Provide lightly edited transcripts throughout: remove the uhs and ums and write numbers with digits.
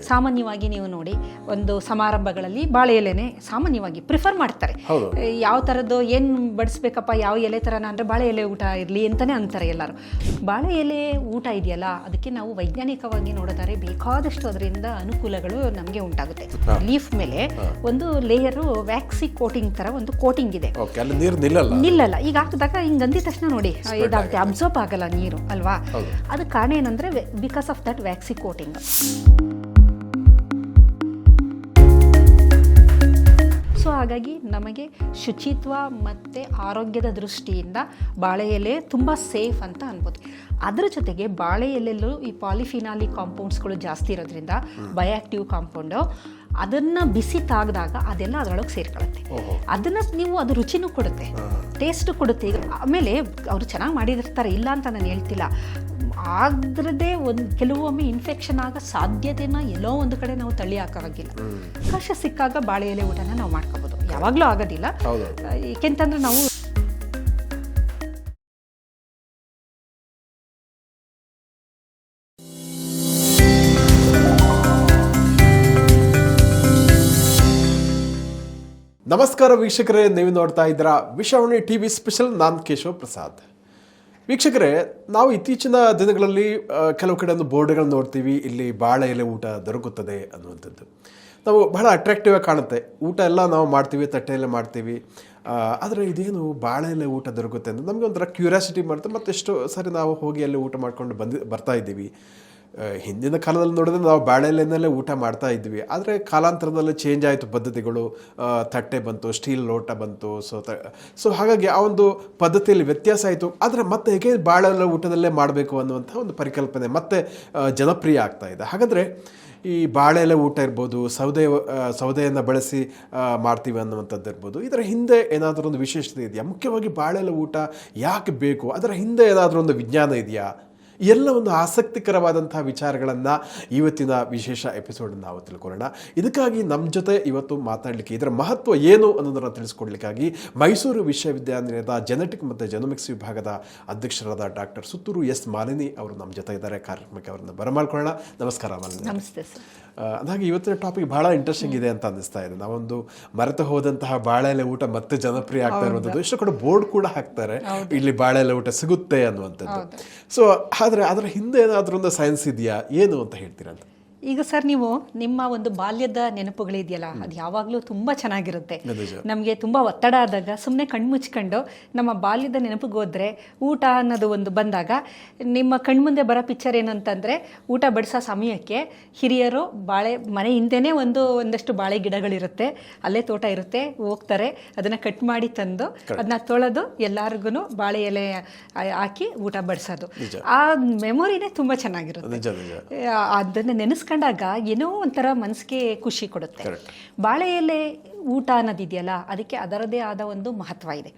ಸಾಮಾನ್ಯವಾಗಿ ನೀವು ನೋಡಿ ಒಂದು ಸಮಾರಂಭಗಳಲ್ಲಿ ಬಾಳೆ ಎಲೆನೇ ಸಾಮಾನ್ಯವಾಗಿ ಪ್ರಿಫರ್ ಮಾಡ್ತಾರೆ. ಯಾವ ಥರದ್ದು ಏನು ಬಡಿಸ್ಬೇಕಪ್ಪ, ಯಾವ ಎಲೆ ಥರನ ಅಂದರೆ ಬಾಳೆ ಎಲೆ ಊಟ ಇರಲಿ ಅಂತಲೇ ಅಂತಾರೆ ಎಲ್ಲರೂ. ಬಾಳೆ ಎಲೆ ಊಟ ಇದೆಯಲ್ಲ, ಅದಕ್ಕೆ ನಾವು ವೈಜ್ಞಾನಿಕವಾಗಿ ನೋಡಿದರೆ ಬೇಕಾದಷ್ಟು ಅದರಿಂದ ಅನುಕೂಲಗಳು ನಮಗೆ ಉಂಟಾಗುತ್ತೆ. ಲೀಫ್ ಮೇಲೆ ಒಂದು ಲೇಯರು ವ್ಯಾಕ್ಸಿ ಕೋಟಿಂಗ್ ಥರ ಒಂದು ಕೋಟಿಂಗ್ ಇದೆ, ನಿಲ್ಲಲ್ಲ. ಈಗ ಹಾಕಿದಾಗ ಹಿಂಗೆ ಅಂದಿದ ತಕ್ಷಣ ನೋಡಿ ಇದಾಗುತ್ತೆ, ಅಬ್ಸರ್ವ್ ಆಗಲ್ಲ ನೀರು ಅಲ್ವಾ. ಅದಕ್ಕೆ ಕಾರಣ ಏನಂದರೆ because of that waxy coating. So ಹಾಗಾಗಿ ನಮಗೆ ಶುಚಿತ್ವ ಮತ್ತು ಆರೋಗ್ಯದ ದೃಷ್ಟಿಯಿಂದ ಬಾಳೆ ಎಲೆ ತುಂಬ ಸೇಫ್ ಅಂತ ಅನ್ಬೋದು. ಅದರ ಜೊತೆಗೆ ಬಾಳೆ ಎಲೆಯಲ್ಲೂ ಈ ಪಾಲಿಫಿನಾಲಿಕ್ ಕಾಂಪೌಂಡ್ಸ್ಗಳು ಜಾಸ್ತಿ ಇರೋದ್ರಿಂದ ಬಯೋಆಕ್ಟಿವ್ ಕಾಂಪೌಂಡು, ಅದನ್ನು ಬಿಸಿ ತಾಗಿದಾಗ ಅದೆಲ್ಲ ಅದರೊಳಗೆ ಸೇರ್ಕೊಳ್ಳುತ್ತೆ. ಅದನ್ನು ನೀವು ಅದು ರುಚಿನೂ ಕೊಡುತ್ತೆ, ಟೇಸ್ಟು ಕೊಡುತ್ತೆ. ಆಮೇಲೆ ಅವರು ಚೆನ್ನಾಗಿ ಮಾಡಿದಿರ್ತಾರೆ, ಇಲ್ಲ ಅಂತ ನಾನು ಹೇಳ್ತಿಲ್ಲ. ಅದರದ್ದೇ ಕೆಲವೊಮ್ಮೆ ಇನ್ಫೆಕ್ಷನ್ ಆಗೋ ಸಾಧ್ಯತೆನ ಎಲ್ಲೋ ಒಂದು ಕಡೆ ನಾವು ತಳ್ಳಿ ಹಾಕೋವಾಗಿಲ್ಲ. ಅವಕಾಶ ಸಿಕ್ಕಾಗ ಬಾಳೆ ಎಲೆ ಊಟನ ನಾವು ಮಾಡ್ಕೋಬೋದು, ಯಾವಾಗಲೂ ಆಗೋದಿಲ್ಲ. ಏಕೆಂತಂದ್ರೆ ನಾವು ನಮಸ್ಕಾರ ವೀಕ್ಷಕರೇ, ನೀವು ನೋಡ್ತಾ ಇದ್ದೀರಾ ವಿಷಾವಾಣಿ ಟಿವಿ ಸ್ಪೆಷಲ್. ನಾನು ಕೇಶವ ಪ್ರಸಾದ್. ವೀಕ್ಷಕರೇ, ನಾವು ಇತ್ತೀಚಿನ ದಿನಗಳಲ್ಲಿ ಕೆಲವು ಕಡೆ ಒಂದು ಬೋರ್ಡ್ಗಳನ್ನು ನೋಡ್ತೀವಿ, ಇಲ್ಲಿ ಬಾಳೆ ಎಲೆ ಊಟ ದೊರಕುತ್ತದೆ ಅನ್ನುವಂಥದ್ದು. ನಾವು ಬಹಳ ಅಟ್ರಾಕ್ಟಿವ್ ಆಗಿ ಕಾಣುತ್ತೆ. ಊಟ ಎಲ್ಲ ನಾವು ಮಾಡ್ತೀವಿ, ತಟ್ಟೆಯಲ್ಲೇ ಮಾಡ್ತೀವಿ. ಆದರೆ ಇದೇನು ಬಾಳೆ ಎಲೆ ಊಟ ದೊರಕುತ್ತೆ ಅಂತ ನಮಗೆ ಒಂಥರ ಕ್ಯೂರಿಯಾಸಿಟಿ ಮಾಡುತ್ತೆ. ಮತ್ತು ಎಷ್ಟೋ ಸರಿ ನಾವು ಹೋಗಿ ಅಲ್ಲಿ ಊಟ ಮಾಡ್ಕೊಂಡು ಬರ್ತಾ ಇದ್ದೀವಿ. ಹಿಂದಿನ ಕಾಲದಲ್ಲಿ ನೋಡಿದ್ರೆ ನಾವು ಬಾಳೆ ಎಲೆನಲ್ಲೇ ಊಟ ಮಾಡ್ತಾ ಇದ್ವಿ. ಆದರೆ ಕಾಲಾಂತರದಲ್ಲಿ ಚೇಂಜ್ ಆಯಿತು ಪದ್ಧತಿಗಳು. ತಟ್ಟೆ ಬಂತು, ಸ್ಟೀಲ್ ಲೋಟ ಬಂತು. ಸೊ ಹಾಗಾಗಿ ಆ ಒಂದು ಪದ್ಧತಿಯಲ್ಲಿ ವ್ಯತ್ಯಾಸ ಆಯಿತು. ಆದರೆ ಮತ್ತೆ ಹೇಗೆ ಬಾಳೆ ಎಲೆ ಊಟದಲ್ಲೇ ಮಾಡಬೇಕು ಅನ್ನುವಂಥ ಒಂದು ಪರಿಕಲ್ಪನೆ ಮತ್ತೆ ಜನಪ್ರಿಯ ಆಗ್ತಾ ಇದೆ. ಹಾಗಾದರೆ ಈ ಬಾಳೆ ಎಲೆ ಊಟ ಇರ್ಬೋದು, ಸೌದೆಯನ್ನು ಬಳಸಿ ಮಾಡ್ತೀವಿ ಅನ್ನುವಂಥದ್ದು ಇರ್ಬೋದು, ಇದರ ಹಿಂದೆ ಏನಾದರೂ ಒಂದು ವಿಶೇಷತೆ ಇದೆಯಾ? ಮುಖ್ಯವಾಗಿ ಬಾಳೆ ಎಲೆ ಊಟ ಯಾಕೆ ಬೇಕು, ಅದರ ಹಿಂದೆ ಏನಾದರೂ ಒಂದು ವಿಜ್ಞಾನ ಇದೆಯಾ? ಎಲ್ಲ ಒಂದು ಆಸಕ್ತಿಕರವಾದಂತಹ ವಿಚಾರಗಳನ್ನು ಇವತ್ತಿನ ವಿಶೇಷ ಎಪಿಸೋಡ್ ನಾವು ತಿಳ್ಕೊಳ್ಳೋಣ. ಇದಕ್ಕಾಗಿ ನಮ್ಮ ಜೊತೆ ಇವತ್ತು ಮಾತಾಡಲಿಕ್ಕೆ, ಇದರ ಮಹತ್ವ ಏನು ಅನ್ನೋದನ್ನು ತಿಳಿಸ್ಕೊಡ್ಲಿಕ್ಕಾಗಿ ಮೈಸೂರು ವಿಶ್ವವಿದ್ಯಾನಿಲಯದ ಜೆನೆಟಿಕ್ ಮತ್ತು ಜೆನೋಮಿಕ್ಸ್ ವಿಭಾಗದ ಅಧ್ಯಕ್ಷರಾದ ಡಾಕ್ಟರ್ ಸುತ್ತೂರು ಎಸ್ ಮಾಲಿನಿ ಅವರು ನಮ್ಮ ಜೊತೆ ಇದ್ದಾರೆ. ಕಾರ್ಯಕ್ರಮಕ್ಕೆ ಅವರನ್ನು ಬರಮಾಡ್ಕೊಳ್ಳೋಣ. ನಮಸ್ಕಾರ ಮಾಲಿನಿ. ನಮಸ್ತೆ ಸರ್. ಅದಾಗಿ ಇವತ್ತಿನ ಟಾಪಿಕ್ ಬಹಳ ಇಂಟ್ರೆಸ್ಟಿಂಗ್ ಇದೆ ಅಂತ ಅನ್ನಿಸ್ತಾ ಇದೆ. ನಾವೊಂದು ಮರೆತು ಹೋದಂತಹ ಬಾಳೆ ಎಲೆ ಊಟ ಮತ್ತೆ ಜನಪ್ರಿಯ ಆಗ್ತಾ ಇರುವಂಥದ್ದು. ಎಷ್ಟು ಕಡೆ ಬೋರ್ಡ್ ಕೂಡ ಹಾಕ್ತಾರೆ, ಇಲ್ಲಿ ಬಾಳೆ ಎಲೆ ಊಟ ಸಿಗುತ್ತೆ ಅನ್ನುವಂಥದ್ದು. ಸೊ ಆದರೆ ಅದರ ಹಿಂದೆ ಏನಾದರೂ ಒಂದು ಸೈನ್ಸ್ ಇದೆಯಾ, ಏನು ಅಂತ ಹೇಳ್ತೀರಾ ಅಂತ? ಈಗ ಸರ್, ನೀವು ನಿಮ್ಮ ಒಂದು ಬಾಲ್ಯದ ನೆನಪುಗಳಿದೆಯಲ್ಲ, ಅದು ಯಾವಾಗಲೂ ತುಂಬ ಚೆನ್ನಾಗಿರುತ್ತೆ. ನಮಗೆ ತುಂಬ ಒತ್ತಡ ಆದಾಗ ಸುಮ್ಮನೆ ಕಣ್ಮುಚ್ಕೊಂಡು ನಮ್ಮ ಬಾಲ್ಯದ ನೆನಪಿಗೆ ಹೋದರೆ, ಊಟ ಅನ್ನೋದು ಒಂದು ಬಂದಾಗ ನಿಮ್ಮ ಕಣ್ಮುಂದೆ ಬರೋ ಪಿಕ್ಚರ್ ಏನಂತಂದರೆ, ಊಟ ಬಡಿಸೋ ಸಮಯಕ್ಕೆ ಹಿರಿಯರು ಮನೆ ಹಿಂದೆನೇ ಒಂದಷ್ಟು ಬಾಳೆ ಗಿಡಗಳಿರುತ್ತೆ, ಅಲ್ಲೇ ತೋಟ ಇರುತ್ತೆ, ಹೋಗ್ತಾರೆ, ಅದನ್ನು ಕಟ್ ಮಾಡಿ ತಂದು ಅದನ್ನ ತೊಳೆದು ಎಲ್ಲರಿಗೂ ಬಾಳೆ ಎಲೆ ಹಾಕಿ ಊಟ ಬಡಿಸೋದು. ಆ ಮೆಮೊರಿನೇ ತುಂಬ ಚೆನ್ನಾಗಿರುತ್ತೆ. ಅದನ್ನು ನೆನೆಸ್ಕೊಂಡಾಗ ಏನೋ ಒಂಥರ ಮನಸ್ಸಿಗೆ ಖುಷಿ ಕೊಡುತ್ತೆ. ಬಾಳೆ ಎಲೆ ಊಟ ಅನ್ನೋದಿದೆಯಲ್ಲ, ಅದಕ್ಕೆ ಅದರದೇ ಆದ ಒಂದು ಮಹತ್ವ ಇದೆ.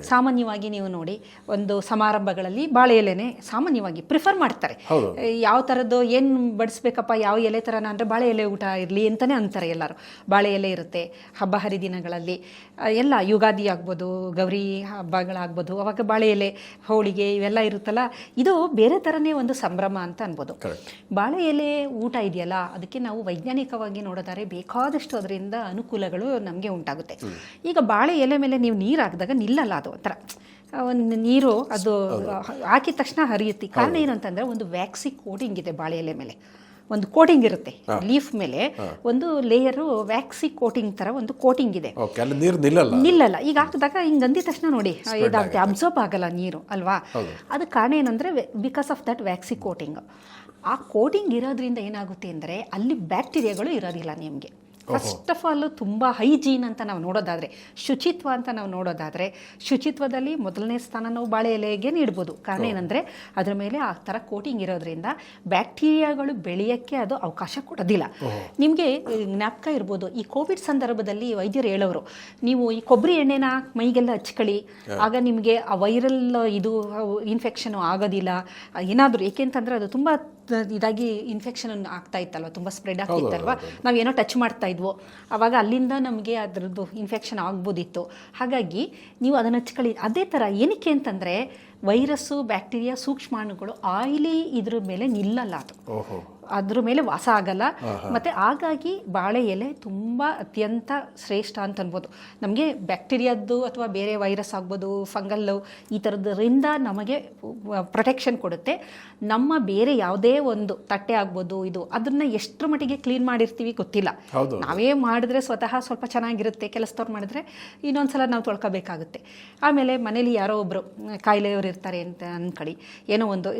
ಸಾಮಾನ್ಯವಾಗಿ ನೀವು ನೋಡಿ ಒಂದು ಸಮಾರಂಭಗಳಲ್ಲಿ ಬಾಳೆ ಎಲೆನೇ ಸಾಮಾನ್ಯವಾಗಿ ಪ್ರಿಫರ್ ಮಾಡ್ತಾರೆ. ಯಾವ ಥರದ್ದು ಏನು ಬಡಿಸ್ಬೇಕಪ್ಪ, ಯಾವ ಎಲೆ ಥರನ ಅಂದರೆ ಬಾಳೆ ಎಲೆ ಊಟ ಇರಲಿ ಅಂತಲೇ ಅಂತಾರೆ ಎಲ್ಲರೂ. ಬಾಳೆ ಎಲೆ ಇರುತ್ತೆ ಹಬ್ಬ ಹರಿದಿನಗಳಲ್ಲಿ, ಎಲ್ಲ ಯುಗಾದಿ ಆಗ್ಬೋದು, ಗೌರಿ ಹಬ್ಬಗಳಾಗ್ಬೋದು, ಅವಾಗ ಬಾಳೆ ಎಲೆ, ಹೋಳಿಗೆ ಇವೆಲ್ಲ ಇರುತ್ತಲ್ಲ, ಇದು ಬೇರೆ ಥರನೇ ಒಂದು ಸಂಭ್ರಮ ಅಂತ ಅನ್ಬೋದು. ಬಾಳೆ ಎಲೆ ಊಟ ಇದೆಯಲ್ಲ, ಅದಕ್ಕೆ ನಾವು ವೈಜ್ಞಾನಿಕವಾಗಿ ನೋಡಿದರೆ ಬೇಕಾದಷ್ಟು ಅದರಿಂದ ಅನುಕೂಲಗಳು ನಮಗೆ ಉಂಟಾಗುತ್ತೆ. ಈಗ ಬಾಳೆ ಎಲೆ ಮೇಲೆ ನೀವು ನೀರು ಹಾಕಿದಾಗ ನಿಲ್ಲಲ್ಲ, ಅದು ಒಂಥರ ಒಂದು ನೀರು ಅದು ಹಾಕಿದ ತಕ್ಷಣ ಹರಿಯುತ್ತೆ. ಕಾರಣ ಏನಂತಂದರೆ ಒಂದು ವ್ಯಾಕ್ಸಿ ಕೋಟಿಂಗ್ ಇದೆ ಬಾಳೆ ಎಲೆ ಮೇಲೆ, ಒಂದು ಕೋಟಿಂಗ್ ಇರುತ್ತೆ. ಲೀಫ್ ಮೇಲೆ ಒಂದು ಲೇಯರು ವ್ಯಾಕ್ಸಿ ಕೋಟಿಂಗ್ ಥರ ಒಂದು ಕೋಟಿಂಗ್ ಇದೆ, ನಿಲ್ಲಲ್ಲ. ಈಗ ಹಾಕಿದಾಗ ಹಿಂಗೆ ಅಂದಿದ ತಕ್ಷಣ ನೋಡಿ ಇದಾಗುತ್ತೆ, ಅಬ್ಸರ್ವ್ ಆಗಲ್ಲ ನೀರು ಅಲ್ವಾ. ಅದಕ್ಕೆ ಕಾರಣ ಏನಂದರೆ because of that waxy coating. ಆ ಕೋಟಿಂಗ್ ಇರೋದ್ರಿಂದ ಏನಾಗುತ್ತೆ ಅಂದರೆ ಅಲ್ಲಿ ಬ್ಯಾಕ್ಟೀರಿಯಾಗಳು ಇರೋದಿಲ್ಲ ನಿಮಗೆ. ಫಸ್ಟ್ ಆಫ್ ಆಲ್ ತುಂಬ ಹೈಜೀನ್ ಅಂತ ನಾವು ನೋಡೋದಾದರೆ, ಶುಚಿತ್ವ ಅಂತ ನಾವು ನೋಡೋದಾದರೆ, ಶುಚಿತ್ವದಲ್ಲಿ ಮೊದಲನೇ ಸ್ಥಾನ ನಾವು ಬಾಳೆ ಎಲೆಗೆ ನೀಡ್ಬೋದು. ಕಾರಣ ಏನಂದರೆ ಅದರ ಮೇಲೆ ಆ ಥರ ಕೋಟಿಂಗ್ ಇರೋದ್ರಿಂದ ಬ್ಯಾಕ್ಟೀರಿಯಾಗಳು ಬೆಳೆಯೋಕ್ಕೆ ಅದು ಅವಕಾಶ ಕೊಡೋದಿಲ್ಲ. ನಿಮಗೆ ಜ್ಞಾಪಕ ಇರ್ಬೋದು, ಈ ಕೋವಿಡ್ ಸಂದರ್ಭದಲ್ಲಿ ವೈದ್ಯರು ಹೇಳೋರು, ನೀವು ಈ ಕೊಬ್ಬರಿ ಎಣ್ಣೆನ ಮೈಗೆಲ್ಲ ಹಚ್ಕೊಳ್ಳಿ, ಆಗ ನಿಮಗೆ ಆ ವೈರಲ್ ಇದು ಇನ್ಫೆಕ್ಷನ್ ಆಗೋದಿಲ್ಲ ಏನಾದರೂ. ಏಕೆಂತಂದರೆ ಅದು ತುಂಬ ಇದಾಗಿ ಇನ್ಫೆಕ್ಷನ್ ಆಗ್ತಾ ಇತ್ತಲ್ವ, ತುಂಬ ಸ್ಪ್ರೆಡ್ ಆಗ್ತಿತ್ತಲ್ವ, ನಾವೇನೋ ಟಚ್ ಮಾಡ್ತಾ ಇದ್ವೋ, ಆವಾಗ ಅಲ್ಲಿಂದ ನಮಗೆ ಅದರದ್ದು ಇನ್ಫೆಕ್ಷನ್ ಆಗ್ಬೋದಿತ್ತು. ಹಾಗಾಗಿ ನೀವು ಅದನ್ನು ಹಚ್ಕೊಳ್ಳಿ. ಅದೇ ಥರ ಏನಕ್ಕೆ ಅಂತಂದರೆ ವೈರಸ್ಸು ಬ್ಯಾಕ್ಟೀರಿಯಾ ಸೂಕ್ಷ್ಮಾಣುಗಳು ಆಯಿಲಿ ಇದ್ರ ಮೇಲೆ ನಿಲ್ಲಲ್ಲ, ಅದು ಓಹೋ, ಅದ್ರ ಮೇಲೆ ವಾಸ ಆಗಲ್ಲ. ಮತ್ತು ಹಾಗಾಗಿ ಬಾಳೆ ಎಲೆ ತುಂಬ ಅತ್ಯಂತ ಶ್ರೇಷ್ಠ ಅಂತ ಅನ್ಬೋದು. ನಮಗೆ ಬ್ಯಾಕ್ಟೀರಿಯಾದ್ದು ಅಥವಾ ಬೇರೆ ವೈರಸ್ ಆಗ್ಬೋದು, ಫಂಗಲ್ಲು, ಈ ಥರದ್ರಿಂದ ನಮಗೆ ಪ್ರೊಟೆಕ್ಷನ್ ಕೊಡುತ್ತೆ. ನಮ್ಮ ಬೇರೆ ಯಾವುದೇ ಒಂದು ತಟ್ಟೆ ಆಗ್ಬೋದು, ಇದು ಅದನ್ನು ಎಷ್ಟರ ಮಟ್ಟಿಗೆ ಕ್ಲೀನ್ ಮಾಡಿರ್ತೀವಿ ಗೊತ್ತಿಲ್ಲ. ನಾವೇ ಮಾಡಿದ್ರೆ ಸ್ವತಃ ಸ್ವಲ್ಪ ಚೆನ್ನಾಗಿರುತ್ತೆ, ಕೆಲಸದವ್ರು ಮಾಡಿದ್ರೆ ಇನ್ನೊಂದ್ಸಲ ನಾವು ತೊಳ್ಕೊಬೇಕಾಗುತ್ತೆ. ಆಮೇಲೆ ಮನೇಲಿ ಯಾರೋ ಒಬ್ಬರು ಕಾಯಿಲೆಯವರು ಇರ್ತಾರೆ ಅಂತ ಅಂದ್ಕೊಳ್ಳಿ, ಏನೋ ಒಂದು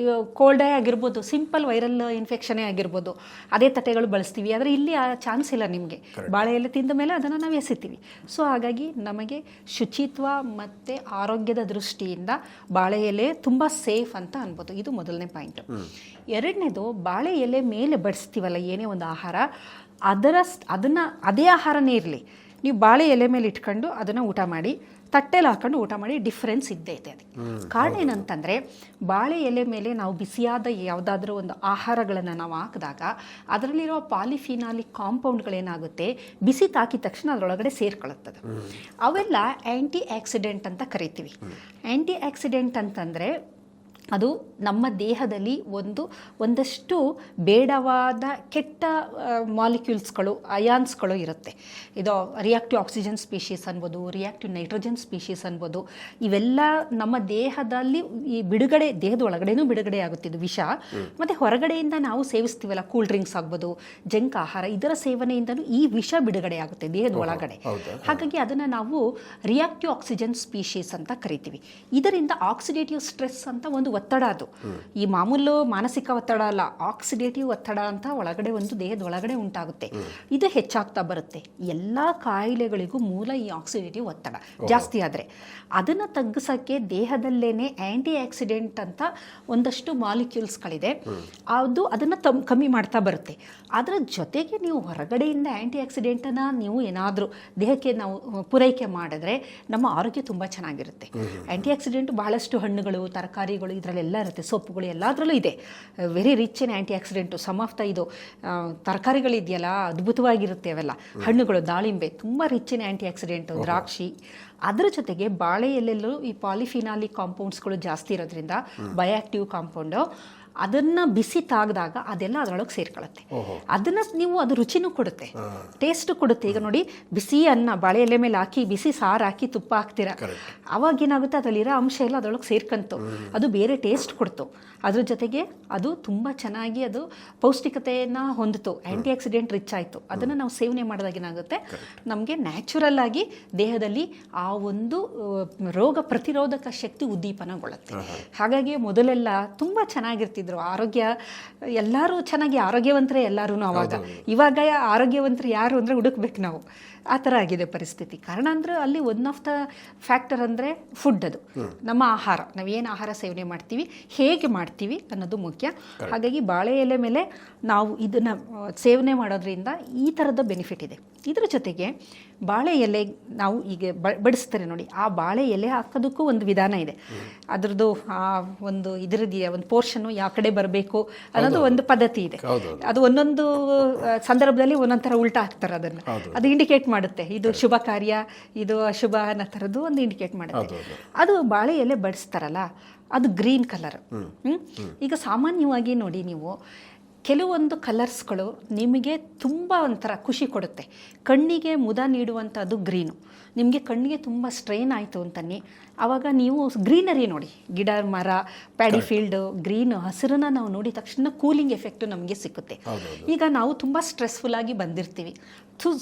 ಕೋಲ್ಡೇ ಆಗಿರ್ಬೋದು, ಸಿಂಪಲ್ ವೈರಲ್ ಇನ್ಫೆಕ್ಷನೇ ಆಗಿರ್ಬೋದು, ಅದೇ ತಟ್ಟೆಗಳು ಬಳಸ್ತೀವಿ. ಆದರೆ ಇಲ್ಲಿ ಆ ಚಾನ್ಸ್ ಇಲ್ಲ ನಿಮಗೆ. ಬಾಳೆ ಎಲೆ ತಿಂದ ಮೇಲೆ ಅದನ್ನು ನಾವು ಎಸಿತೀವಿ. ಸೊ ಹಾಗಾಗಿ ನಮಗೆ ಶುಚಿತ್ವ ಮತ್ತು ಆರೋಗ್ಯದ ದೃಷ್ಟಿಯಿಂದ ಬಾಳೆ ಎಲೆ ತುಂಬ ಸೇಫ್ ಅಂತ ಅನ್ಬೋದು. ಇದು ಮೊದಲನೇ ಪಾಯಿಂಟು. ಎರಡನೇದು, ಬಾಳೆ ಎಲೆ ಮೇಲೆ ಬಡಿಸ್ತೀವಲ್ಲ ಏನೇ ಒಂದು ಆಹಾರ, ಅದನ್ನು ಅದೇ ಆಹಾರನೇ ಇರಲಿ, ನೀವು ಬಾಳೆ ಎಲೆ ಮೇಲೆ ಇಟ್ಕೊಂಡು ಅದನ್ನು ಊಟ ಮಾಡಿ, ತಟ್ಟೆಲಿ ಹಾಕೊಂಡು ಊಟ ಮಾಡಿ, ಡಿಫ್ರೆನ್ಸ್ ಇದ್ದೇ ಇದೆ. ಅದಕ್ಕೆ ಕಾರಣ ಏನಂತಂದರೆ, ಬಾಳೆ ಎಲೆ ಮೇಲೆ ನಾವು ಬಿಸಿಯಾದ ಯಾವುದಾದ್ರೂ ಒಂದು ಆಹಾರಗಳನ್ನು ನಾವು ಹಾಕಿದಾಗ ಅದರಲ್ಲಿರೋ ಪಾಲಿಫಿನಾಲಿಕ್ ಕಾಂಪೌಂಡ್ಗಳೇನಾಗುತ್ತೆ, ಬಿಸಿ ತಾಕಿದ ತಕ್ಷಣ ಅದರೊಳಗಡೆ ಸೇರ್ಕೊಳ್ಳುತ್ತದೆ. ಅವೆಲ್ಲ ಆ್ಯಂಟಿ ಆಕ್ಸಿಡೆಂಟ್ ಅಂತ ಕರಿತೀವಿ. ಆ್ಯಂಟಿ ಆಕ್ಸಿಡೆಂಟ್ ಅಂತಂದರೆ ಅದು ನಮ್ಮ ದೇಹದಲ್ಲಿ ಒಂದಷ್ಟು ಬೇಡವಾದ ಕೆಟ್ಟ ಮಾಲಿಕ್ಯೂಲ್ಸ್ಗಳು, ಅಯಾನ್ಸ್ಗಳು ಇರುತ್ತೆ. ಇದು ರಿಯಾಕ್ಟಿವ್ ಆಕ್ಸಿಜನ್ ಸ್ಪೀಷೀಸ್ ಅನ್ಬೋದು, ರಿಯಾಕ್ಟಿವ್ ನೈಟ್ರೋಜನ್ ಸ್ಪೀಷೀಸ್ ಅನ್ಬೋದು. ಇವೆಲ್ಲ ನಮ್ಮ ದೇಹದಲ್ಲಿ ಈ ದೇಹದ ಒಳಗಡೆನೂ ಬಿಡುಗಡೆ ಆಗುತ್ತೆ ಇದು ವಿಷ. ಮತ್ತು ಹೊರಗಡೆಯಿಂದ ನಾವು ಸೇವಿಸ್ತೀವಲ್ಲ, ಕೂಲ್ ಡ್ರಿಂಕ್ಸ್ ಆಗ್ಬೋದು, ಜಂಕ್ ಆಹಾರ, ಇದರ ಸೇವನೆಯಿಂದಲೂ ಈ ವಿಷ ಬಿಡುಗಡೆ ಆಗುತ್ತೆ ದೇಹದ ಒಳಗಡೆ. ಹಾಗಾಗಿ ಅದನ್ನು ನಾವು ರಿಯಾಕ್ಟಿವ್ ಆಕ್ಸಿಜನ್ ಸ್ಪೀಷೀಸ್ ಅಂತ ಕರಿತೀವಿ. ಇದರಿಂದ ಆಕ್ಸಿಡೇಟಿವ್ ಸ್ಟ್ರೆಸ್ ಅಂತ ಒಂದು ಒತ್ತಡ, ಅದು ಈ ಮಾಮೂಲು ಮಾನಸಿಕ ಒತ್ತಡ ಅಲ್ಲ, ಆಕ್ಸಿಡೇಟಿವ್ ಒತ್ತಡ ಅಂತ ಒಳಗಡೆ ಒಂದು ದೇಹದ ಒಳಗಡೆ ಉಂಟಾಗುತ್ತೆ. ಇದು ಹೆಚ್ಚಾಗ್ತಾ ಬರುತ್ತೆ. ಎಲ್ಲ ಕಾಯಿಲೆಗಳಿಗೂ ಮೂಲ ಈ ಆಕ್ಸಿಡೇಟಿವ್ ಒತ್ತಡ ಜಾಸ್ತಿ ಆದರೆ ಅದನ್ನು ತಗ್ಗಿಸೋಕ್ಕೆ ದೇಹದಲ್ಲೇನೆ ಆ್ಯಂಟಿ ಆಕ್ಸಿಡೆಂಟ್ ಅಂತ ಒಂದಷ್ಟು ಮಾಲಿಕ್ಯೂಲ್ಸ್ಗಳಿದೆ, ಅದನ್ನು ಕಮ್ಮಿ ಮಾಡ್ತಾ ಬರುತ್ತೆ. ಅದರ ಜೊತೆಗೆ ನೀವು ಹೊರಗಡೆಯಿಂದ ಆ್ಯಂಟಿ ಆಕ್ಸಿಡೆಂಟನ್ನು ನೀವು ಏನಾದರೂ ದೇಹಕ್ಕೆ ನಾವು ಪೂರೈಕೆ ಮಾಡಿದ್ರೆ ನಮ್ಮ ಆರೋಗ್ಯ ತುಂಬ ಚೆನ್ನಾಗಿರುತ್ತೆ. ಆ್ಯಂಟಿ ಆಕ್ಸಿಡೆಂಟ್ ಬಹಳಷ್ಟು ಹಣ್ಣುಗಳು, ತರಕಾರಿಗಳು, ಇದರಲ್ಲೆಲ್ಲ ಇರುತ್ತೆ, ಸೊಪ್ಪುಗಳು, ಎಲ್ಲದರಲ್ಲೂ ಇದೆ. Very rich in antioxidant. Some of the ಇದು ತರಕಾರಿಗಳಿದೆಯಲ್ಲ, ಅದ್ಭುತವಾಗಿರುತ್ತೆ ಅವೆಲ್ಲ. ಹಣ್ಣುಗಳು, ದಾಳಿಂಬೆ ತುಂಬ ರಿಚ್ ಇನ್ ಆ್ಯಂಟಿ ಆಕ್ಸಿಡೆಂಟು, ದ್ರಾಕ್ಷಿ. ಅದರ ಜೊತೆಗೆ ಬಾಳೆ ಎಲೆಯಲ್ಲೂ ಈ ಪಾಲಿಫಿನಾಲಿಕ್ ಕಾಂಪೌಂಡ್ಸ್ಗಳು ಜಾಸ್ತಿ ಇರೋದ್ರಿಂದ, ಬಯಾಕ್ಟಿವ್ ಕಾಂಪೌಂಡು, ಅದನ್ನು ಬಿಸಿ ತಾಗಿದಾಗ ಅದೆಲ್ಲ ಅದರೊಳಗೆ ಸೇರ್ಕೊಳ್ಳುತ್ತೆ. ಅದನ್ನು ನೀವು ಅದು ರುಚಿನೂ ಕೊಡುತ್ತೆ, ಟೇಸ್ಟು ಕೊಡುತ್ತೆ. ಈಗ ನೋಡಿ, ಬಿಸಿ ಅನ್ನ ಬಾಳೆ ಎಲೆ ಮೇಲೆ ಹಾಕಿ ಬಿಸಿ ಸಾರು ಹಾಕಿ ತುಪ್ಪ ಹಾಕ್ತೀರ, ಅವಾಗ ಏನಾಗುತ್ತೆ, ಅದರಲ್ಲಿರೋ ಅಂಶ ಎಲ್ಲ ಅದರೊಳಗೆ ಸೇರ್ಕಂತು, ಅದು ಬೇರೆ ಟೇಸ್ಟ್ ಕೊಡ್ತು. ಅದ್ರ ಜೊತೆಗೆ ಅದು ತುಂಬ ಚೆನ್ನಾಗಿ ಅದು ಪೌಷ್ಟಿಕತೆಯನ್ನು ಹೊಂದಿತು, ಆ್ಯಂಟಿ ಆಕ್ಸಿಡೆಂಟ್ ರಿಚ್ ಆಯಿತು. ಅದನ್ನು ನಾವು ಸೇವನೆ ಮಾಡಿದಾಗ ಏನಾಗುತ್ತೆ, ನಮಗೆ ನ್ಯಾಚುರಲ್ ಆಗಿ ದೇಹದಲ್ಲಿ ಆ ಒಂದು ರೋಗ ಪ್ರತಿರೋಧಕ ಶಕ್ತಿ ಉದ್ದೀಪನಗೊಳ್ಳುತ್ತೆ. ಹಾಗಾಗಿ ಮೊದಲೆಲ್ಲ ತುಂಬ ಚೆನ್ನಾಗಿರ್ತಿದ್ರು, ಆರೋಗ್ಯ ಎಲ್ಲರೂ ಚೆನ್ನಾಗಿ ಆರೋಗ್ಯವಂತರೇ ಎಲ್ಲರೂ. ಇವಾಗ ಆರೋಗ್ಯವಂತರು ಯಾರು ಅಂದರೆ ಹುಡುಕ್ಬೇಕು ನಾವು. ಆ ಥರ ಆಗಿದೆ ಪರಿಸ್ಥಿತಿ. ಕಾರಣ ಅಂದರೆ ಅಲ್ಲಿ ಒನ್ ಆಫ್ ದ ಫ್ಯಾಕ್ಟರ್ ಅಂದರೆ ಫುಡ್, ಅದು ನಮ್ಮ ಆಹಾರ, ನಾವೇನು ಆಹಾರ ಸೇವನೆ ಮಾಡ್ತೀವಿ, ಹೇಗೆ ಮಾಡ್ತೀವಿ ಅನ್ನೋದು ಮುಖ್ಯ. ಹಾಗಾಗಿ ಬಾಳೆ ಎಲೆ ಮೇಲೆ ನಾವು ಇದನ್ನು ಸೇವನೆ ಮಾಡೋದ್ರಿಂದ ಈ ಥರದ ಬೆನಿಫಿಟ್ ಇದೆ. ಇದರ ಜೊತೆಗೆ ಬಾಳೆ ಎಲೆ ನಾವು ಈಗ ಬಡಿಸ್ತಾರೆ ನೋಡಿ, ಆ ಬಾಳೆ ಎಲೆ ಹಾಕೋದಕ್ಕೂ ಒಂದು ವಿಧಾನ ಇದೆ. ಅದ್ರದ್ದು ಆ ಒಂದು ಇದರದಿದೆ, ಒಂದು ಪೋರ್ಷನ್ನು ಯಾವ ಕಡೆ ಬರಬೇಕು ಅನ್ನೋದು ಒಂದು ಪದ್ಧತಿ ಇದೆ. ಅದು ಒಂದೊಂದು ಸಂದರ್ಭದಲ್ಲಿ ಒಂದೊಂದು ಥರ ಉಲ್ಟಾ ಹಾಕ್ತಾರೆ ಅದನ್ನು. ಅದು ಇಂಡಿಕೇಟ್ ಮಾಡುತ್ತೆ, ಇದು ಶುಭ ಕಾರ್ಯ, ಇದು ಅಶುಭ ಅನ್ನೋ ಥರದ್ದು ಒಂದು ಇಂಡಿಕೇಟ್ ಮಾಡುತ್ತೆ. ಅದು ಬಾಳೆ ಎಲೆ ಬಡಿಸ್ತಾರಲ್ಲ, ಅದು ಗ್ರೀನ್ ಕಲರ್. ಈಗ ಸಾಮಾನ್ಯವಾಗಿ ನೋಡಿ, ನೀವು ಕೆಲವೊಂದು ಕಲರ್ಸ್ಗಳು ನಿಮಗೆ ತುಂಬ ಒಂಥರ ಖುಷಿ ಕೊಡುತ್ತೆ, ಕಣ್ಣಿಗೆ ಮುದ ನೀಡುವಂಥದ್ದು ಗ್ರೀನು. ನಿಮಗೆ ಕಣ್ಣಿಗೆ ತುಂಬ ಸ್ಟ್ರೈನ್ ಆಯಿತು ಅಂತನ್ನಿ, ಆವಾಗ ನೀವು ಗ್ರೀನರಿ ನೋಡಿ, ಗಿಡ, ಮರ, ಪ್ಯಾಡಿ ಫೀಲ್ಡು, ಗ್ರೀನು, ಹಸಿರನ್ನ ನಾವು ನೋಡಿದ ತಕ್ಷಣ ಕೂಲಿಂಗ್ ಎಫೆಕ್ಟು ನಮಗೆ ಸಿಕ್ಕುತ್ತೆ. ಈಗ ನಾವು ತುಂಬ ಸ್ಟ್ರೆಸ್ಫುಲ್ಲಾಗಿ ಬಂದಿರ್ತೀವಿ,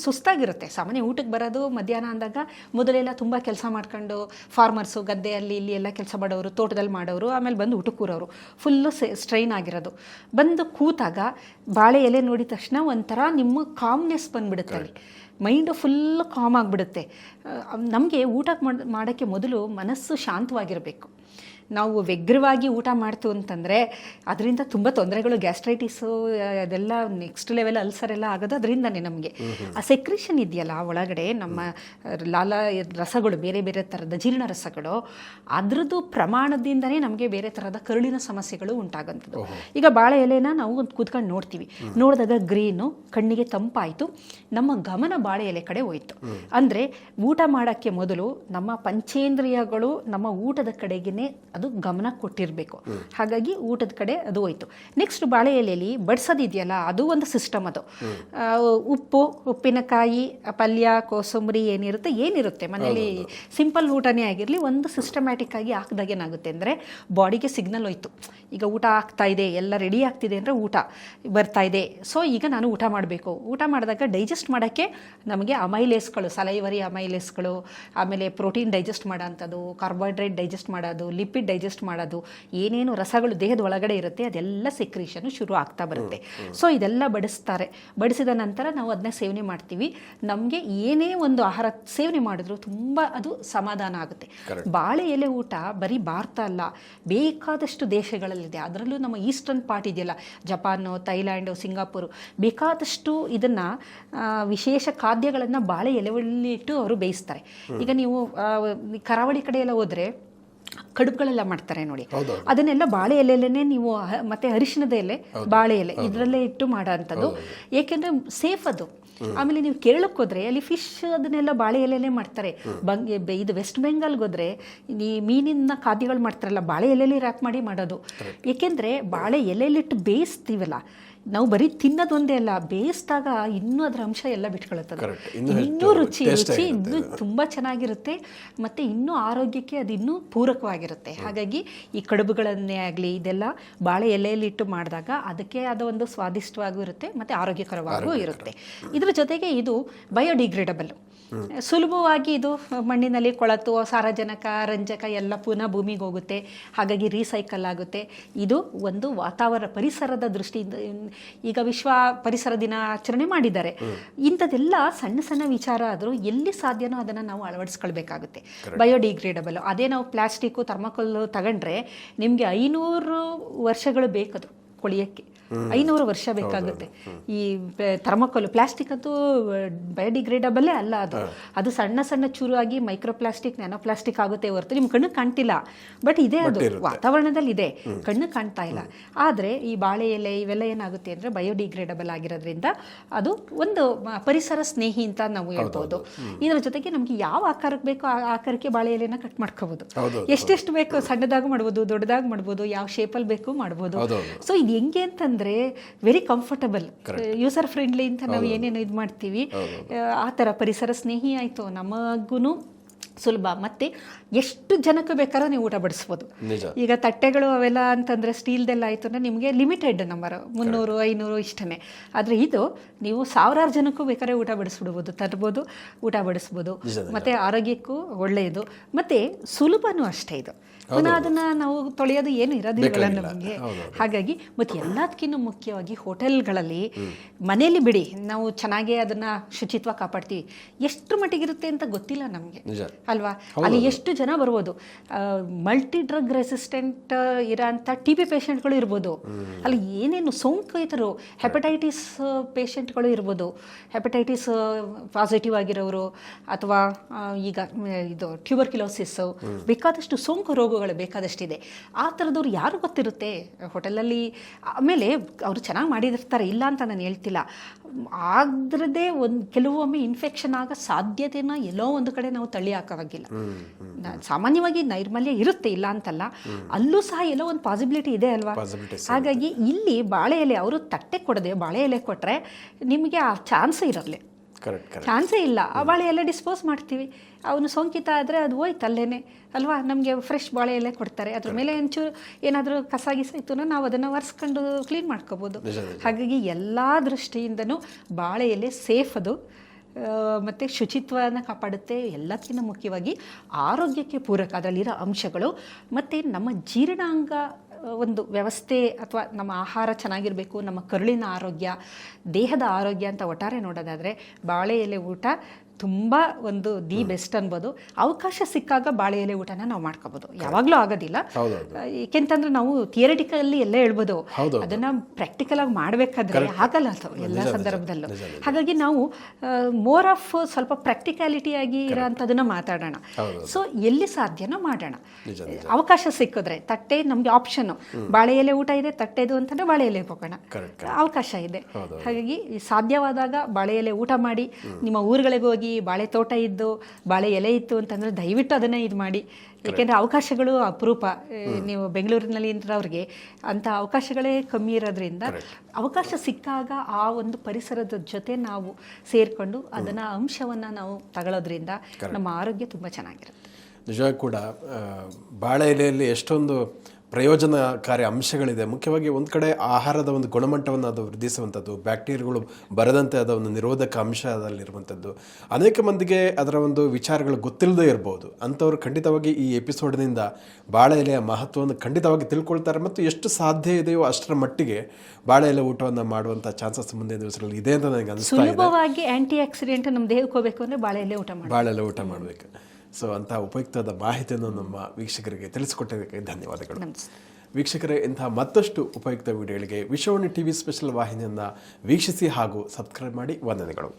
ಸುಸ್ತಾಗಿರುತ್ತೆ. ಸಾಮಾನ್ಯ ಊಟಕ್ಕೆ ಬರೋದು ಮಧ್ಯಾಹ್ನ ಅಂದಾಗ, ಮೊದಲೆಲ್ಲ ತುಂಬ ಕೆಲಸ ಮಾಡ್ಕೊಂಡು ಫಾರ್ಮರ್ಸು ಗದ್ದೆಯಲ್ಲಿ ಇಲ್ಲಿ ಎಲ್ಲ ಕೆಲಸ ಮಾಡೋರು, ತೋಟದಲ್ಲಿ ಮಾಡೋರು, ಆಮೇಲೆ ಬಂದು ಊಟಕ್ಕೆ ಕೂರೋರು, ಫುಲ್ಲು ಸ್ಟ್ರೈನ್ ಆಗಿರೋದು. ಬಂದು ಕೂತಾಗ ಬಾಳೆ ಎಲೆ ನೋಡಿದ ತಕ್ಷಣ ಒಂಥರ ನಿಮ್ಮ ಕಾಮ್ನೆಸ್ ಬಂದುಬಿಡುತ್ತೆ, ಅಲ್ಲಿ ಮೈಂಡು ಫುಲ್ಲು ಕಾಮ್ ಆಗಿಬಿಡುತ್ತೆ. ನಮಗೆ ಊಟ ಮಾಡೋಕ್ಕೆ ಮೊದಲು ಮನಸ್ಸು ಶಾಂತವಾಗಿರಬೇಕು. ನಾವು ವ್ಯಗ್ರವಾಗಿ ಊಟ ಮಾಡ್ತು ಅಂತಂದರೆ ಅದರಿಂದ ತುಂಬ ತೊಂದರೆಗಳು, ಗ್ಯಾಸ್ಟ್ರೈಟಿಸು, ಅದೆಲ್ಲ ನೆಕ್ಸ್ಟ್ ಲೆವೆಲ್ ಅಲ್ಸರ್ ಎಲ್ಲ ಆಗೋದು ಅದರಿಂದನೇ. ನಮಗೆ ಆ ಸೆಕ್ರೇಷನ್ ಇದೆಯಲ್ಲ ಒಳಗಡೆ, ನಮ್ಮ ರಸಗಳು, ಬೇರೆ ಬೇರೆ ಥರದ ಜೀರ್ಣ ರಸಗಳು, ಅದರದ್ದು ಪ್ರಮಾಣದಿಂದನೇ ನಮಗೆ ಬೇರೆ ಥರದ ಕರುಳಿನ ಸಮಸ್ಯೆಗಳು ಉಂಟಾಗೋಂಥದ್ದು. ಈಗ ಬಾಳೆ ಎಲೆನ ನಾವು ಕೂತ್ಕೊಂಡು ನೋಡ್ತೀವಿ, ನೋಡಿದಾಗ ಗ್ರೀನು, ಕಣ್ಣಿಗೆ ತಂಪಾಯಿತು, ನಮ್ಮ ಗಮನ ಬಾಳೆ ಎಲೆ ಕಡೆ ಹೋಯಿತು. ಅಂದರೆ ಊಟ ಮಾಡೋಕ್ಕೆ ಮೊದಲು ನಮ್ಮ ಪಂಚೇಂದ್ರಿಯಗಳು ನಮ್ಮ ಊಟದ ಕಡೆಗೇ ಅದು ಗಮನ ಕೊಟ್ಟಿರಬೇಕು. ಹಾಗಾಗಿ ಊಟದ ಕಡೆ ಅದು ಹೋಯ್ತು. ನೆಕ್ಸ್ಟ್ ಬಾಳೆ ಎಲೆಯಲ್ಲಿ ಬಡಿಸೋದಿದೆಯಲ್ಲ, ಅದು ಒಂದು ಸಿಸ್ಟಮ್. ಅದು ಉಪ್ಪು, ಉಪ್ಪಿನಕಾಯಿ, ಪಲ್ಯ, ಕೋಸಂಬರಿ ಏನಿರುತ್ತೆ ಮನೇಲಿ ಸಿಂಪಲ್ ಊಟನೇ ಆಗಿರಲಿ, ಒಂದು ಸಿಸ್ಟಮ್ಯಾಟಿಕ್ ಆಗಿ ಹಾಕಿದಾಗ ಏನಾಗುತ್ತೆ ಅಂದರೆ ಬಾಡಿಗೆ ಸಿಗ್ನಲ್ ಹೋಯ್ತು. ಈಗ ಊಟ ಆಗ್ತಾ ಇದೆ, ಎಲ್ಲ ರೆಡಿ ಆಗ್ತಿದೆ ಅಂದರೆ ಊಟ ಬರ್ತಾ ಇದೆ, ಸೊ ಈಗ ನಾನು ಊಟ ಮಾಡಬೇಕು. ಊಟ ಮಾಡಿದಾಗ ಡೈಜೆಸ್ಟ್ ಮಾಡೋಕ್ಕೆ ನಮಗೆ ಅಮೈಲೇಸ್ಗಳು, ಸಲೈವರಿ ಅಮೈಲೇಸ್ಗಳು, ಆಮೇಲೆ ಪ್ರೋಟೀನ್ ಡೈಜೆಸ್ಟ್ ಮಾಡೋಂಥದ್ದು, ಕಾರ್ಬೋಹೈಡ್ರೇಟ್ ಡೈಜೆಸ್ಟ್ ಮಾಡೋದು, ಲಿಪಿಡ್ ಡೈಜೆಸ್ಟ್ ಮಾಡೋದು, ಏನೇನು ರಸಗಳು ದೇಹದ ಒಳಗಡೆ ಇರುತ್ತೆ ಅದೆಲ್ಲ ಸೆಕ್ರೀಷನ್ ಶುರು ಆಗ್ತಾ ಬರುತ್ತೆ. ಸೊ ಇದೆಲ್ಲ ಬಡಿಸಿದ ನಂತರ ನಾವು ಅದನ್ನ ಸೇವನೆ ಮಾಡ್ತೀವಿ. ನಮಗೆ ಏನೇ ಒಂದು ಆಹಾರ ಸೇವನೆ ಮಾಡಿದ್ರು ತುಂಬ ಅದು ಸಮಾಧಾನ ಆಗುತ್ತೆ. ಬಾಳೆ ಎಲೆ ಊಟ ಬರೀ ಭಾರತ ಅಲ್ಲ, ಬೇಕಾದಷ್ಟು ದೇಶಗಳಲ್ಲಿದೆ. ಅದರಲ್ಲೂ ನಮ್ಮ ಈಸ್ಟರ್ನ್ ಪಾರ್ಟ್ ಇದೆಯಲ್ಲ, ಜಪಾನು, ಥೈಲ್ಯಾಂಡು, ಸಿಂಗಾಪುರು, ಬೇಕಾದಷ್ಟು ಇದನ್ನು ವಿಶೇಷ ಖಾದ್ಯಗಳನ್ನು ಬಾಳೆ ಎಲೆಯಲ್ಲಿ ಇಟ್ಟು ಅವರು ಬೇಯಿಸ್ತಾರೆ. ಈಗ ನೀವು ಕರಾವಳಿ ಕಡೆ ಎಲ್ಲ ಹೋದರೆ ಕಡುಬುಗಳೆಲ್ಲ ಮಾಡ್ತಾರೆ ನೋಡಿ, ಅದನ್ನೆಲ್ಲ ಬಾಳೆ ಎಲೆಯಲ್ಲೇ ನೀವು ಮತ್ತೆ ಅರಿಶಿಣದ ಎಲೆ, ಬಾಳೆ ಎಲೆ ಇದರಲ್ಲೇ ಇಟ್ಟು ಮಾಡೋ ಅಂಥದ್ದು. ಏಕೆಂದರೆ ಸೇಫ್ ಅದು. ಆಮೇಲೆ ನೀವು ಕೇರಳಕ್ಕೆ ಹೋದ್ರೆ ಅಲ್ಲಿ ಫಿಶ್ ಅದನ್ನೆಲ್ಲ ಬಾಳೆ ಎಲೆಯಲ್ಲೇ ಮಾಡ್ತಾರೆ. ಇದು ವೆಸ್ಟ್ ಬೆಂಗಾಲ್ಗೆ ಹೋದ್ರೆ ಈ ಮೀನಿನ ಖಾದ್ಯಗಳು ಮಾಡ್ತಾರಲ್ಲ, ಬಾಳೆ ಎಲೆಯಲ್ಲಿ ರ್ಯಾಪ್ ಮಾಡಿ ಮಾಡೋದು. ಏಕೆಂದರೆ ಬಾಳೆ ಎಲೆಯಲ್ಲಿಟ್ಟು ಬೇಯಿಸ್ತೀವಲ್ಲ ನಾವು, ಬರೀ ತಿನ್ನೋದೊಂದೇ ಅಲ್ಲ, ಬೇಯಿಸಿದಾಗ ಇನ್ನೂ ಅದರ ಅಂಶ ಎಲ್ಲ ಬಿಟ್ಕೊಳುತ್ತದೆ. ಇನ್ನೂ ರುಚಿ ಇನ್ನೂ ತುಂಬ ಚೆನ್ನಾಗಿರುತ್ತೆ, ಮತ್ತು ಇನ್ನೂ ಆರೋಗ್ಯಕ್ಕೆ ಅದು ಇನ್ನೂ ಪೂರಕವಾಗಿರುತ್ತೆ. ಹಾಗಾಗಿ ಈ ಕಡುಬುಗಳನ್ನೇ ಆಗಲಿ ಇದೆಲ್ಲ ಬಾಳೆ ಎಲೆಯಲ್ಲಿಟ್ಟು ಮಾಡಿದಾಗ ಅದಕ್ಕೆ ಆದ ಒಂದು ಸ್ವಾದಿಷ್ಟವಾಗೂ ಇರುತ್ತೆ ಮತ್ತು ಆರೋಗ್ಯಕರವಾಗೂ ಇರುತ್ತೆ. ಇದರ ಜೊತೆಗೆ ಇದು ಬಯೋಡಿಗ್ರೇಡಬಲ್, ಸುಲಭವಾಗಿ ಇದು ಮಣ್ಣಿನಲ್ಲಿ ಕೊಳತು, ಸಾರಜನಕ, ರಂಜಕ ಎಲ್ಲ ಪುನಃ ಭೂಮಿಗೆ ಹೋಗುತ್ತೆ. ಹಾಗಾಗಿ ರೀಸೈಕಲ್ ಆಗುತ್ತೆ. ಇದು ಒಂದು ಪರಿಸರದ ದೃಷ್ಟಿಯಿಂದ ಈಗ ವಿಶ್ವ ಪರಿಸರ ದಿನಾಚರಣೆ ಮಾಡಿದ್ದಾರೆ. ಇಂಥದ್ದೆಲ್ಲ ಸಣ್ಣ ಸಣ್ಣ ವಿಚಾರ ಆದರೂ ಎಲ್ಲಿ ಸಾಧ್ಯನೋ ಅದನ್ನು ನಾವು ಅಳವಡಿಸ್ಕೊಳ್ಬೇಕಾಗುತ್ತೆ. ಬಯೋಡಿಗ್ರೇಡಬಲ್, ಅದೇ ನಾವು ಪ್ಲಾಸ್ಟಿಕ್ಕು, ಥರ್ಮಾಕೋಲ್ ತಗೊಂಡ್ರೆ ನಿಮಗೆ 500 ವರ್ಷಗಳು ಬೇಕದು ಕೊಳಿಯೋಕ್ಕೆ. 500 ವರ್ಷ ಬೇಕಾಗುತ್ತೆ. ಈ ಥರ್ಮಾಕೋಲ್, ಪ್ಲಾಸ್ಟಿಕ್ ಅಂತೂ ಬಯೋಡಿಗ್ರೇಡಬಲ್ಲೇ ಅಲ್ಲ. ಅದು ಸಣ್ಣ ಸಣ್ಣ ಚೂರು ಆಗಿ ಮೈಕ್ರೋ ಪ್ಲಾಸ್ಟಿಕ್, ನ್ಯಾನೋ ಪ್ಲಾಸ್ಟಿಕ್ ಆಗುತ್ತೆ ಹೊರತು ನಿಮ್ಮ ಕಣ್ಣು ಕಾಣ್ತಿಲ್ಲ. ಬಟ್ ಇದೆ, ಅದು ವಾತಾವರಣದಲ್ಲಿ ಇದೆ, ಕಣ್ಣು ಕಾಣ್ತಾ ಇಲ್ಲ. ಆದರೆ ಈ ಬಾಳೆ ಎಲೆ ಇವೆಲ್ಲ ಏನಾಗುತ್ತೆ ಅಂದರೆ ಬಯೋಡಿಗ್ರೇಡಬಲ್ ಆಗಿರೋದ್ರಿಂದ ಅದು ಒಂದು ಪರಿಸರ ಸ್ನೇಹಿ ಅಂತ ನಾವು ಹೇಳ್ಬೋದು. ಇದರ ಜೊತೆಗೆ ನಮಗೆ ಯಾವ ಆಕಾರಕ್ಕೆ ಬೇಕೋ ಆ ಆಕಾರಕ್ಕೆ ಬಾಳೆ ಎಲೆನ ಕಟ್ ಮಾಡ್ಕೋಬೋದು. ಎಷ್ಟೆಷ್ಟು ಬೇಕೋ ಸಣ್ಣದಾಗೂ ಮಾಡ್ಬೋದು, ದೊಡ್ಡದಾಗಿ ಮಾಡ್ಬೋದು, ಯಾವ ಶೇಪಲ್ಲಿ ಬೇಕು ಮಾಡ್ಬೋದು. ಸೊ ಇದು ಹೆಂಗೆ ಅಂತಂದರೆ ವೆರಿ ಕಂಫರ್ಟಬಲ್, ಯೂಸರ್ ಫ್ರೆಂಡ್ಲಿ ಅಂತ ನಾವು ಏನೇನು ಇದು ಮಾಡ್ತೀವಿ ಆ ಥರ ಪರಿಸರ ಸ್ನೇಹಿ ಆಯಿತು, ನಮಗೂ ಸುಲಭ. ಮತ್ತು ಎಷ್ಟು ಜನಕ್ಕೆ ಬೇಕಾದ್ರೂ ನೀವು ಊಟ ಬಡಿಸ್ಬೋದು. ಈಗ ತಟ್ಟೆಗಳು ಅವೆಲ್ಲ ಅಂತಂದರೆ ಸ್ಟೀಲ್ದೆಲ್ಲ ಆಯಿತು ಅಂದರೆ ನಿಮಗೆ ಲಿಮಿಟೆಡ್ ನಂಬರ್, 300, 500 ಇಷ್ಟೇ. ಆದರೆ ಇದು ನೀವು 1000 ಜನಕ್ಕೂ ಬೇಕಾದ್ರೆ ಊಟ ಬಡಿಸ್ಬಿಡ್ಬೋದು, ತರ್ಬೋದು, ಊಟ ಬಡಿಸ್ಬೋದು. ಮತ್ತು ಆರೋಗ್ಯಕ್ಕೂ ಒಳ್ಳೆಯದು, ಮತ್ತು ಸುಲಭನೂ ಅಷ್ಟೇ. ಇದು ಪುನಃ ಅದನ್ನು ನಾವು ತೊಳೆಯೋದು ಏನು ಇರೋದಿಲ್ಲ ನಮಗೆ. ಹಾಗಾಗಿ ಮತ್ತು ಎಲ್ಲದಕ್ಕಿಂತ ಮುಖ್ಯವಾಗಿ ಹೋಟೆಲ್ಗಳಲ್ಲಿ, ಮನೆಯಲ್ಲಿ ಬಿಡಿ, ನಾವು ಚೆನ್ನಾಗೇ ಅದನ್ನು ಶುಚಿತ್ವ ಕಾಪಾಡ್ತೀವಿ. ಎಷ್ಟು ಮಟ್ಟಿಗಿರುತ್ತೆ ಅಂತ ಗೊತ್ತಿಲ್ಲ ನಮಗೆ ಅಲ್ವಾ. ಅಲ್ಲಿ ಎಷ್ಟು ಜನ ಬರ್ಬೋದು, ಮಲ್ಟಿ ಡ್ರಗ್ ರೆಸಿಸ್ಟೆಂಟ್ ಇರೋಂಥ TB ಪೇಷಂಟ್ಗಳು ಇರ್ಬೋದು, ಅಲ್ಲಿ ಏನೇನು ಸೋಂಕಿತರು, ಹೆಪಟೈಟಿಸ್ ಪೇಷಂಟ್ಗಳು ಇರ್ಬೋದು, ಹೆಪಟೈಟಿಸ್ ಪಾಸಿಟಿವ್ ಆಗಿರೋರು, ಅಥವಾ ಈಗ ಇದು ಟ್ಯೂಬರ್ಕ್ಯುಲೋಸಿಸ್, ಬೇಕಾದಷ್ಟು ಸೋಂಕು ರೋಗಗಳು ಬೇಕಾದಷ್ಟಿದೆ. ಆ ಥರದವ್ರು ಯಾರು ಗೊತ್ತಿರುತ್ತೆ ಹೋಟೆಲಲ್ಲಿ. ಆಮೇಲೆ ಅವರು ಚೆನ್ನಾಗಿ ಮಾಡಿರ್ತಾರೆ, ಇಲ್ಲ ಅಂತ ನಾನು ಹೇಳ್ತಿಲ್ಲ. ಅದರದ್ದೇ ಕೆಲವೊಮ್ಮೆ ಇನ್ಫೆಕ್ಷನ್ ಆಗೋ ಸಾಧ್ಯತೆನ ಎಲ್ಲೋ ಒಂದು ಕಡೆ ನಾವು ತಳ್ಳಿ ಹಾಕೋವಾಗಿಲ್ಲ. ಸಾಮಾನ್ಯವಾಗಿ ನೈರ್ಮಲ್ಯ ಇರುತ್ತೆ, ಇಲ್ಲ ಅಂತಲ್ಲ, ಅಲ್ಲೂ ಸಹ ಎಲ್ಲೋ ಒಂದು ಪಾಸಿಬಿಲಿಟಿ ಇದೆ ಅಲ್ವಾ. ಹಾಗಾಗಿ ಇಲ್ಲಿ ಬಾಳೆ ಎಲೆ ಅವರು ತಟ್ಟೆ ಕೊಡದೆ ಬಾಳೆ ಎಲೆ ಕೊಟ್ಟರೆ ನಿಮಗೆ ಆ ಚಾನ್ಸೇ ಇರಲ್ಲ, ಚಾನ್ಸೇ ಇಲ್ಲ. ಆ ಬಾಳೆ ಎಲೆ ಡಿಸ್ಪೋಸ್ ಮಾಡ್ತೀವಿ, ಅವನು ಸೋಂಕಿತ ಆದರೆ ಅದು ಹೋಯ್ತು ಅಲ್ಲೇನೆ ಅಲ್ವಾ. ನಮಗೆ ಫ್ರೆಶ್ ಬಾಳೆ ಎಲೆ ಕೊಡ್ತಾರೆ, ಅದ್ರ ಮೇಲೆ ಒಂಚೂರು ಏನಾದರೂ ಕಸ ಗಿಸಾಯ್ತು ನಾವು ಅದನ್ನು ಒರೆಸ್ಕೊಂಡು ಕ್ಲೀನ್ ಮಾಡ್ಕೋಬೋದು. ಹಾಗಾಗಿ ಎಲ್ಲ ದೃಷ್ಟಿಯಿಂದನೂ ಬಾಳೆ ಎಲೆ ಸೇಫ್ ಅದು, ಮತ್ತು ಶುಚಿತ್ವನ ಕಾಪಾಡುತ್ತೆ. ಎಲ್ಲಕ್ಕಿಂತ ಮುಖ್ಯವಾಗಿ ಆರೋಗ್ಯಕ್ಕೆ ಪೂರಕ ಅದರಲ್ಲಿರೋ ಅಂಶಗಳು, ಮತ್ತು ನಮ್ಮ ಜೀರ್ಣಾಂಗ ಒಂದು ವ್ಯವಸ್ಥೆ ಅಥವಾ ನಮ್ಮ ಆಹಾರ ಚೆನ್ನಾಗಿರಬೇಕು, ನಮ್ಮ ಕರುಳಿನ ಆರೋಗ್ಯ, ದೇಹದ ಆರೋಗ್ಯ ಅಂತ ಒಟ್ಟಾರೆ ನೋಡೋದಾದರೆ ಬಾಳೆ ಎಲೆ ಊಟ ತುಂಬ ಒಂದು ದಿ ಬೆಸ್ಟ್ ಅನ್ಬೋದು. ಅವಕಾಶ ಸಿಕ್ಕಾಗ ಬಾಳೆ ಎಲೆ ಊಟನ ನಾವು ಮಾಡ್ಕೋಬೋದು, ಯಾವಾಗಲೂ ಆಗೋದಿಲ್ಲ. ಏಕೆಂತಂದ್ರೆ ನಾವು ಥಿಯರಿಟಿಕಲ್ಲಿ ಎಲ್ಲ ಹೇಳ್ಬೋದು, ಅದನ್ನು ಪ್ರಾಕ್ಟಿಕಲ್ ಆಗಿ ಮಾಡಬೇಕಾದ್ರೆ ಆಗಲ್ಲ ಅದು ಎಲ್ಲ ಸಂದರ್ಭದಲ್ಲೂ. ಹಾಗಾಗಿ ನಾವು ಮೋರ್ ಆಫ್ ಸ್ವಲ್ಪ ಪ್ರಾಕ್ಟಿಕಾಲಿಟಿಯಾಗಿ ಇರೋಂಥದ್ದನ್ನ ಮಾತಾಡೋಣ. ಸೊ ಎಲ್ಲಿ ಸಾಧ್ಯನೋ ಮಾಡೋಣ, ಅವಕಾಶ ಸಿಕ್ಕಿದ್ರೆ. ತಟ್ಟೆ ನಮಗೆ ಆಪ್ಷನ್ನು, ಬಾಳೆ ಎಲೆ ಊಟ ಇದೆ ತಟ್ಟೆದು ಅಂತಂದರೆ ಬಾಳೆ ಎಲೆ ಹೋಗೋಣ, ಅವಕಾಶ ಇದೆ. ಹಾಗಾಗಿ ಸಾಧ್ಯವಾದಾಗ ಬಾಳೆ ಎಲೆ ಊಟ ಮಾಡಿ, ನಿಮ್ಮ ಊರುಗಳಿಗೆ ಹೋಗಿ ಬಾಳೆ ತೋಟ ಇದ್ದು ಬಾಳೆ ಎಲೆ ಇತ್ತು ಅಂತಂದರೆ ದಯವಿಟ್ಟು ಅದನ್ನೇ ಇದು ಮಾಡಿ. ಏಕೆಂದರೆ ಅವಕಾಶಗಳು ಅಪರೂಪ. ನೀವು ಬೆಂಗಳೂರಿನಲ್ಲಿ ಇರೋರಿಗೆ ಅಂಥ ಅವಕಾಶಗಳೇ ಕಮ್ಮಿ ಇರೋದ್ರಿಂದ ಅವಕಾಶ ಸಿಕ್ಕಾಗ ಆ ಒಂದು ಪರಿಸರದ ಜೊತೆ ನಾವು ಸೇರಿಕೊಂಡು ಅದನ್ನ ಅಂಶವನ್ನು ನಾವು ತಗೊಳ್ಳೋದ್ರಿಂದ ನಮ್ಮ ಆರೋಗ್ಯ ತುಂಬ ಚೆನ್ನಾಗಿರುತ್ತೆ. ನಿಜ ಕೂಡ ಬಾಳೆ ಎಲೆಯಲ್ಲಿ ಎಷ್ಟೊಂದು ಪ್ರಯೋಜನಕಾರಿ ಅಂಶಗಳಿದೆ. ಮುಖ್ಯವಾಗಿ ಒಂದು ಕಡೆ ಆಹಾರದ ಒಂದು ಗುಣಮಟ್ಟವನ್ನು ಅದು ವೃದ್ಧಿಸುವಂಥದ್ದು, ಬ್ಯಾಕ್ಟೀರಿಯಾಗಳು ಬರದಂತೆ ಅದರ ಒಂದು ನಿರೋಧಕ ಅಂಶ ಅದರಲ್ಲಿರುವಂಥದ್ದು. ಅನೇಕ ಮಂದಿಗೆ ಅದರ ಒಂದು ವಿಚಾರಗಳು ಗೊತ್ತಿಲ್ಲದೇ ಇರ್ಬೋದು. ಅಂಥವ್ರು ಖಂಡಿತವಾಗಿ ಈ ಎಪಿಸೋಡ್ನಿಂದ ಬಾಳೆ ಎಲೆಯ ಮಹತ್ವವನ್ನು ಖಂಡಿತವಾಗಿ ತಿಳ್ಕೊಳ್ತಾರೆ ಮತ್ತು ಎಷ್ಟು ಸಾಧ್ಯ ಇದೆಯೋ ಅಷ್ಟರ ಮಟ್ಟಿಗೆ ಬಾಳೆ ಎಲೆ ಊಟವನ್ನು ಮಾಡುವಂಥ ಚಾನ್ಸಸ್ ಮುಂದಿನ ದಿವಸಗಳಲ್ಲಿ ಇದೆ ಅಂತ ನನಗೆ ಅನಿಸ್ತಾ ಇದೆ. ಸುಲಭವಾಗಿ ಆಂಟಿ ಆಕ್ಸಿಡೆಂಟ್ ನಮ್ಮ ದೇಹಕ್ಕೆ ಹೋಗಬೇಕು ಅಂದರೆ ಬಾಳೆ ಎಲೆ ಊಟ ಮಾಡಿ ಬಾಳೆ ಎಲೆ ಊಟ ಮಾಡಬೇಕು. ಸೊ ಅಂಥ ಉಪಯುಕ್ತವಾದ ಮಾಹಿತಿಯನ್ನು ನಮ್ಮ ವೀಕ್ಷಕರಿಗೆ ತಿಳಿಸಿಕೊಟ್ಟದಕ್ಕೆ ಧನ್ಯವಾದಗಳು. ವೀಕ್ಷಕರೇ, ಇಂತಹ ಮತ್ತಷ್ಟು ಉಪಯುಕ್ತ ವಿಡಿಯೋಗಳಿಗೆ ವಿಶ್ವವಾಣಿ ಟಿವಿ ಸ್ಪೆಷಲ್ ವಾಹಿನಿಯನ್ನು ವೀಕ್ಷಿಸಿ ಹಾಗೂ ಸಬ್ಸ್ಕ್ರೈಬ್ ಮಾಡಿ. ವಂದನೆಗಳು.